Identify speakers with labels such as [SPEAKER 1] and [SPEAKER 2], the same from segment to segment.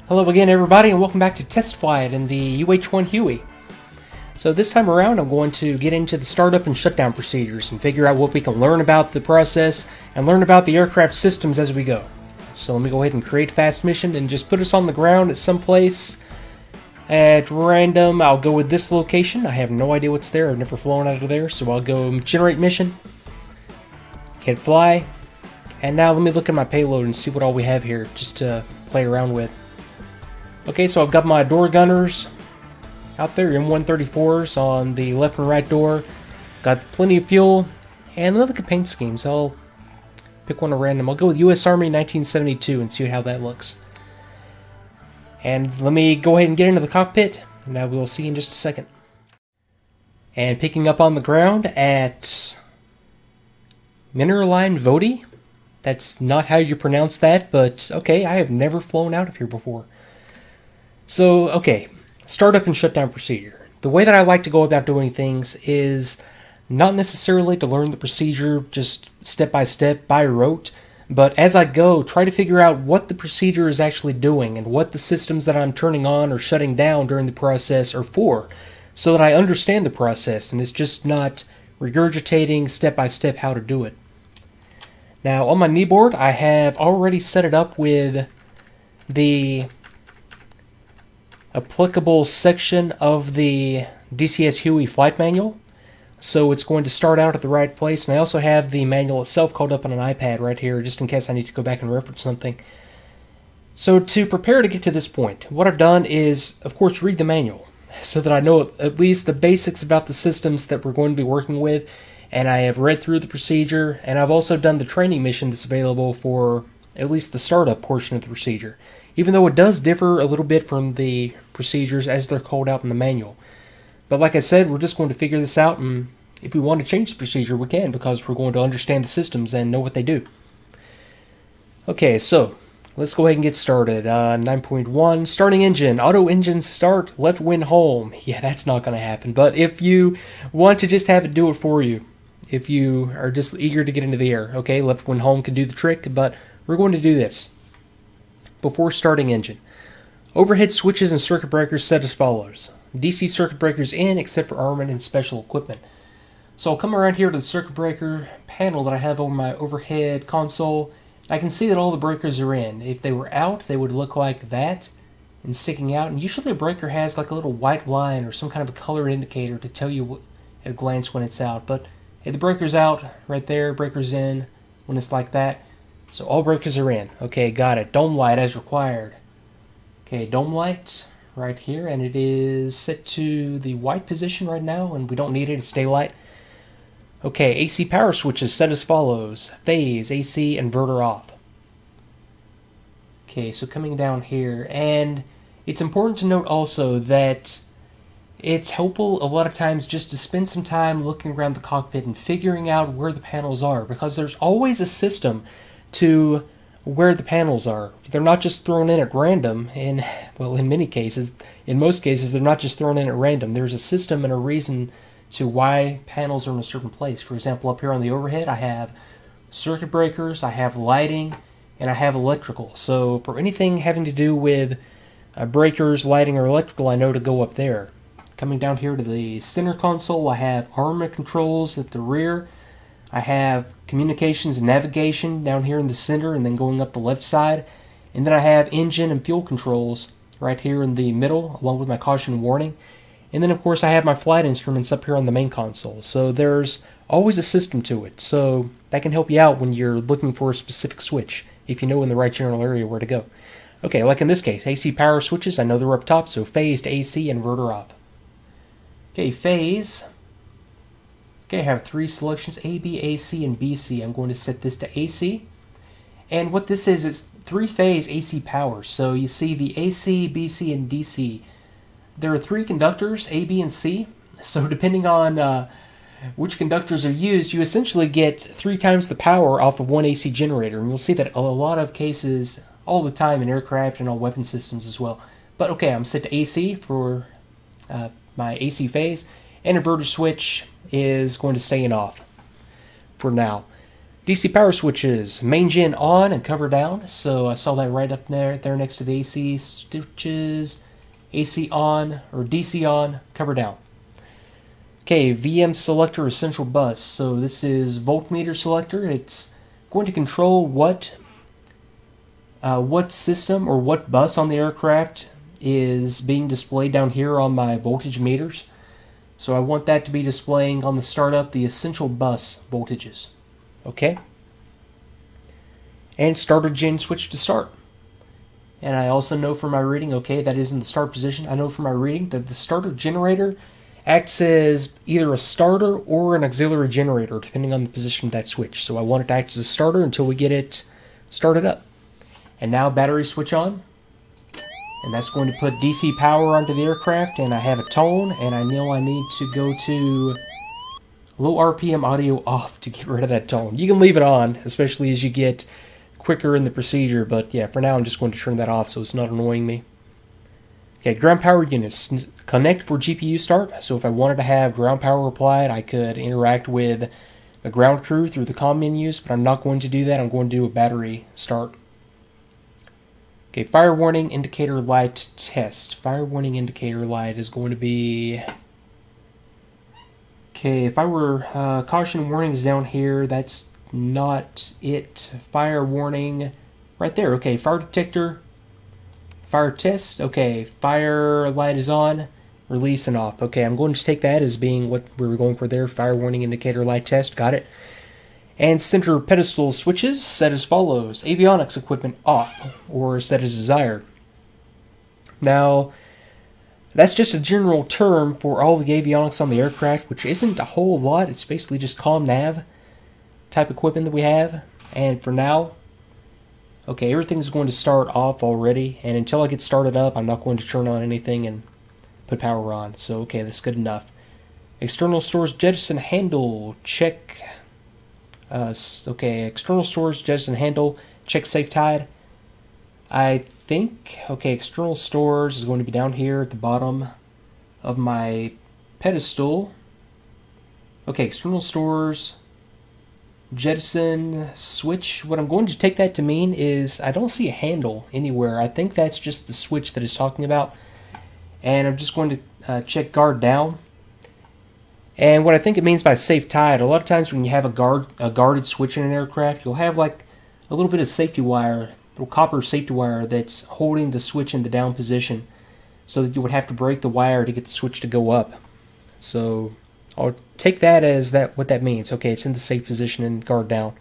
[SPEAKER 1] Hello again everybody and welcome back to Test Flight in the UH-1 Huey. So this time around I'm going to get into the startup and shutdown procedures and figure out what we can learn about the process and learn about the aircraft systems as we go. So let me go ahead and create fast mission and just put us on the ground at some place at random. I'll go with this location. I have no idea what's there. I've never flown out of there, so I'll go generate mission, hit fly, and now let me look at my payload and see what all we have here just to play around with. Okay, so I've got my door gunners out there, M134s on the left and right door. Got plenty of fuel, and let me look at paint schemes. I'll pick one at random. I'll go with U.S. Army 1972 and see how that looks. And let me go ahead and get into the cockpit, and I will see you in just a second. And picking up on the ground at Minerline Vodi. That's not how you pronounce that, but okay, I have never flown out of here before. So, okay, startup and shutdown procedure. The way that I like to go about doing things is not necessarily to learn the procedure just step by step by rote, but as I go, try to figure out what the procedure is actually doing and what the systems that I'm turning on or shutting down during the process are for, so that I understand the process and it's just not regurgitating step by step how to do it. Now, on my kneeboard, I have already set it up with the applicable section of the DCS Huey flight manual, so it's going to start out at the right place. And I also have the manual itself called up on an iPad right here, just in case I need to go back and reference something. So to prepare to get to this point, what I've done is, of course, read the manual, so that I know at least the basics about the systems that we're going to be working with, and I have read through the procedure, and I've also done the training mission that's available for at least the startup portion of the procedure, even though it does differ a little bit from the procedures as they're called out in the manual. But like I said, we're just going to figure this out, and if we want to change the procedure, we can, because we're going to understand the systems and know what they do. Okay, so let's go ahead and get started. 9.1, starting engine, auto engine start, left wing home. Yeah, that's not going to happen, but if you want to just have it do it for you, if you are just eager to get into the air, okay, left wing home can do the trick, but we're going to do this before starting engine. Overhead switches and circuit breakers set as follows. DC circuit breakers in, except for armament and special equipment. So I'll come around here to the circuit breaker panel that I have over my overhead console. I can see that all the breakers are in. If they were out, they would look like that and sticking out. And usually a breaker has like a little white line or some kind of a color indicator to tell you at a glance when it's out. But hey, the breaker's out right there, breaker's in when it's like that. So all breakers are in. Okay, got it. Dome light as required. Okay, dome light right here, and it is set to the white position right now, and we don't need it, it's daylight. Okay, AC power switches set as follows. Phase, AC, inverter off. Okay, so coming down here, and it's important to note also that it's helpful a lot of times just to spend some time looking around the cockpit and figuring out where the panels are, because there's always a system to where the panels are. They're not just thrown in at random, and well, in most cases, they're not just thrown in at random. There's a system and a reason to why panels are in a certain place. For example, up here on the overhead, I have circuit breakers, I have lighting, and I have electrical. So for anything having to do with breakers, lighting, or electrical, I know to go up there. Coming down here to the center console, I have armament controls at the rear. I have communications and navigation down here in the center and then going up the left side. And then I have engine and fuel controls right here in the middle, along with my caution and warning. And then, of course, I have my flight instruments up here on the main console. So there's always a system to it. So that can help you out when you're looking for a specific switch, if you know in the right general area where to go. Okay, like in this case, AC power switches, I know they're up top, so phase to AC, inverter off. Okay, phase. Okay, I have three selections, A, B, AC, and BC. I'm going to set this to AC. And what this is three-phase AC power. So you see the AC, BC, and DC. There are three conductors, A, B, and C. So depending on which conductors are used, you essentially get 3 times the power off of one AC generator. And you'll see that a lot of cases all the time in aircraft and all weapon systems as well. But okay, I'm set to AC for my AC phase. And inverter switch is going to stay in off for now. DC power switches, main gen on and cover down. So I saw that right up there next to the AC switches. AC on, or DC on, cover down. Okay, VM selector essential bus. So this is voltmeter selector. It's going to control what system or what bus on the aircraft is being displayed down here on my voltage meters. So I want that to be displaying on the startup the essential bus voltages. Okay? And starter gen switch to start. And I also know from my reading, okay, that is in the start position. I know from my reading that the starter generator acts as either a starter or an auxiliary generator, depending on the position of that switch. So I want it to act as a starter until we get it started up. And now battery switch on. And that's going to put DC power onto the aircraft. And I have a tone, and I know I need to go to low RPM audio off to get rid of that tone. You can leave it on, especially as you get quicker in the procedure. But yeah, for now I'm just going to turn that off so it's not annoying me. Okay, ground power units. Connect for GPU start. So if I wanted to have ground power applied, I could interact with the ground crew through the comm menus, but I'm not going to do that. I'm going to do a battery start. Okay, fire warning indicator light test. Fire warning indicator light is going to be... Okay, if I were... caution warnings down here, that's not it. Fire warning right there. Okay, fire detector. Fire test. Okay, fire light is on. Release and off. Okay, I'm going to take that as being what we were going for there. Fire warning indicator light test. Got it. And center pedestal switches set as follows. Avionics equipment off, or set as desired. Now, that's just a general term for all the avionics on the aircraft, which isn't a whole lot. It's basically just comm nav type equipment that we have. And for now, okay, everything's going to start off already. And until I get started up, I'm not going to turn on anything and put power on. So, okay, that's good enough. External storage jettison handle, check... okay, external storage jettison handle, check safe tide. I think, okay, external storage is going to be down here at the bottom of my pedestal. Okay, external storage, jettison, switch. What I'm going to take that to mean is I don't see a handle anywhere. I think that's just the switch that it's talking about. And I'm just going to check guard down. And what I think it means by safe tide, a lot of times when you have a guarded switch in an aircraft, you'll have like a little bit of safety wire, little copper safety wire that's holding the switch in the down position, so that you would have to break the wire to get the switch to go up. So I'll take that as what that means. Okay, it's in the safe position and guard down.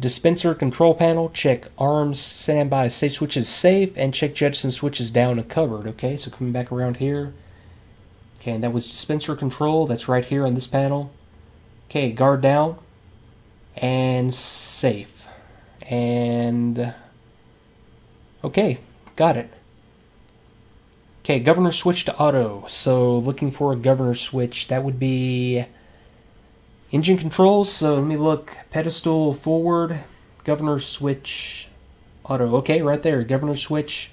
[SPEAKER 1] Dispenser control panel, check arms standby safe switches safe, and check jettison switches down and covered. Okay, so coming back around here. Okay, and that was dispenser control. That's right here on this panel. Okay, guard down. And safe. And... okay, got it. Okay, governor switch to auto. So, looking for a governor switch. That would be... engine controls. So, let me look. Pedestal forward. Governor switch auto. Okay, right there. Governor switch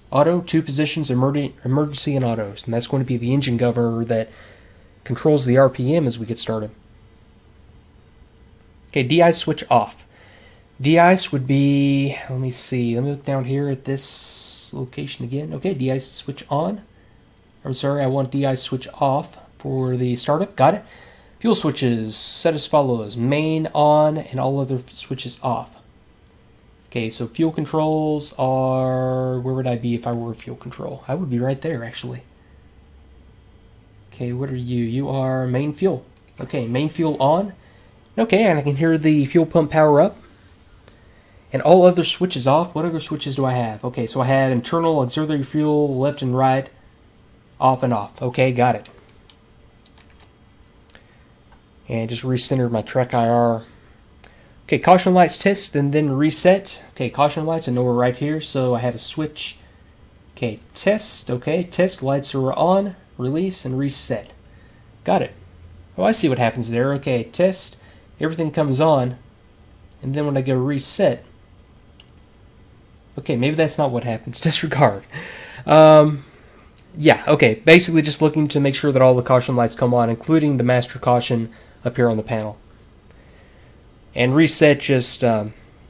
[SPEAKER 1] auto, 2 positions, emergency and autos. And that's going to be the engine governor that controls the RPM as we get started. Okay, de-ice switch off. De-ice would be, let me see, let me look down here at this location again. Okay, de-ice switch on. I'm sorry, I want de-ice switch off for the startup. Got it. Fuel switches set as follows. Main on and all other switches off. Okay, so fuel controls are... where would I be if I were fuel control? I would be right there, actually. Okay, what are you? You are main fuel. Okay, main fuel on. Okay, and I can hear the fuel pump power up. And all other switches off. What other switches do I have? Okay, so I have internal auxiliary fuel, left and right, off and off. Okay, got it. And just recentered my track IR. Okay, caution lights test and then reset. Okay, caution lights, I know we're right here, so I have a switch. Okay, test. Okay, test lights are on, release, and reset. Got it. Oh, I see what happens there. Okay, test, everything comes on, and then when I go reset, okay, maybe that's not what happens. Disregard. Yeah, okay, basically just looking to make sure that all the caution lights come on, including the master caution up here on the panel. And reset just,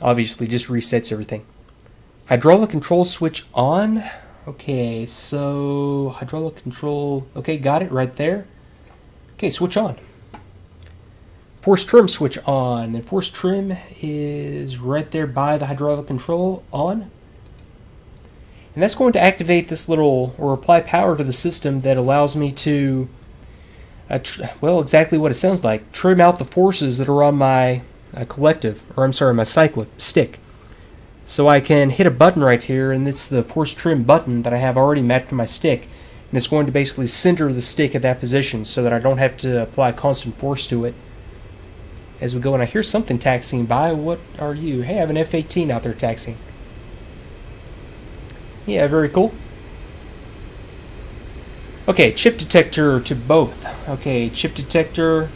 [SPEAKER 1] obviously, just resets everything. Hydraulic control switch on. Okay, so hydraulic control. Okay, got it right there. Okay, switch on. Force trim switch on. And force trim is right there by the hydraulic control on. And that's going to activate this little, or apply power to the system that allows me to, well, exactly what it sounds like, trim out the forces that are on my collective, or I'm sorry, my cyclic stick. So I can hit a button right here, and it's the force trim button that I have already mapped to my stick. And it's going to basically center the stick at that position so that I don't have to apply constant force to it. As we go, and I hear something taxiing by. What are you? Hey, I have an F-18 out there taxiing. Yeah, very cool. Okay, chip detector to both. Okay, chip detector.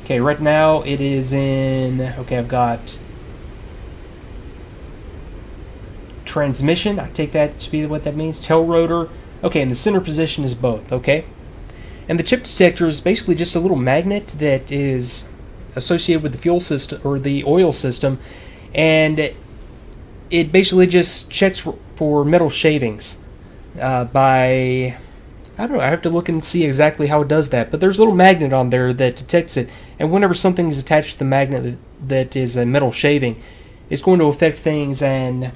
[SPEAKER 1] Okay, right now it is in, okay, I've got transmission. I take that to be what that means. Tail rotor. Okay, and the center position is both, okay? And the chip detector is basically just a little magnet that is associated with the fuel system, or the oil system, and it basically just checks for metal shavings by, I don't know, I have to look and see exactly how it does that, but there's a little magnet on there that detects it, and whenever something is attached to the magnet that is a metal shaving, it's going to affect things, and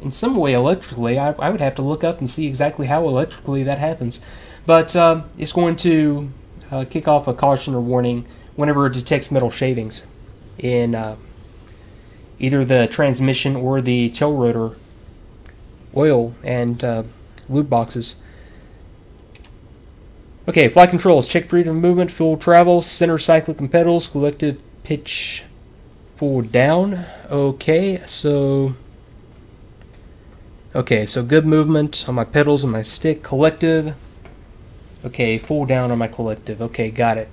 [SPEAKER 1] in some way electrically. I would have to look up and see exactly how electrically that happens, but it's going to kick off a caution or warning whenever it detects metal shavings in either the transmission or the tail rotor oil and lube boxes. Okay, flight controls. Check freedom of movement, full travel, center cyclic and pedals, collective pitch full down. Okay, so good movement on my pedals and my stick. Collective. Okay, full down on my collective. Okay, got it.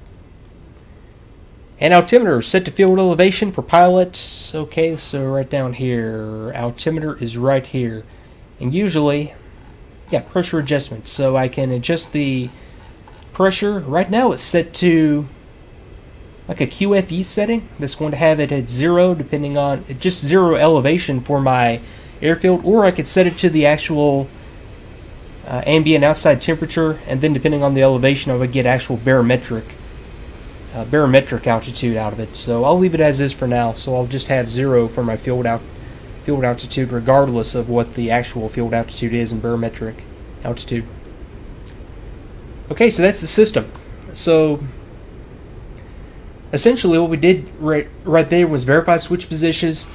[SPEAKER 1] And altimeter set to field elevation for pilots. Okay, so right down here. Altimeter is right here. And usually, yeah, pressure adjustment. So I can adjust the pressure. Right now it's set to like a QFE setting. That's going to have it at 0, depending on just 0 elevation for my airfield. Or I could set it to the actual ambient outside temperature, and then depending on the elevation I would get actual barometric altitude out of it. So I'll leave it as is for now. So I'll just have 0 for my field altitude, regardless of what the actual field altitude is in barometric altitude. Okay, so that's the system. So essentially what we did right there was verify switch positions,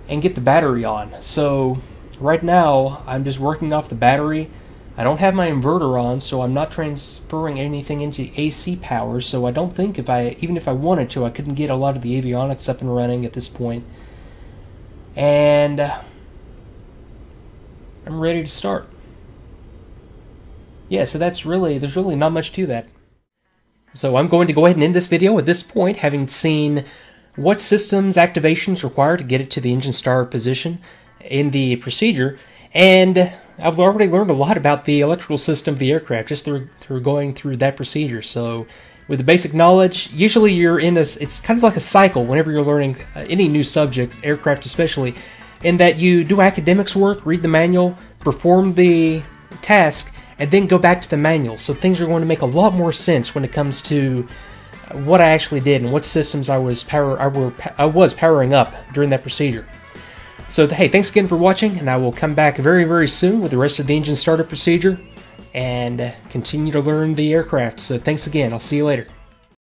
[SPEAKER 1] and get the battery on. So right now I'm just working off the battery. I don't have my inverter on, so I'm not transferring anything into AC power, so I don't think even if I wanted to, I couldn't get a lot of the avionics up and running at this point. And I'm ready to start. Yeah, so there's really not much to that. So I'm going to go ahead and end this video at this point, having seen what systems activations required to get it to the engine start position in the procedure, and I've already learned a lot about the electrical system of the aircraft just through going through that procedure. So with the basic knowledge, usually you're in it's kind of like a cycle whenever you're learning any new subject, aircraft especially, in that you do academics work, read the manual, perform the task, and then go back to the manual. So things are going to make a lot more sense when it comes to what I actually did and what systems I was powering up during that procedure. So hey, thanks again for watching, and I will come back very, very soon with the rest of the engine startup procedure and continue to learn the aircraft. So thanks again. I'll see you later.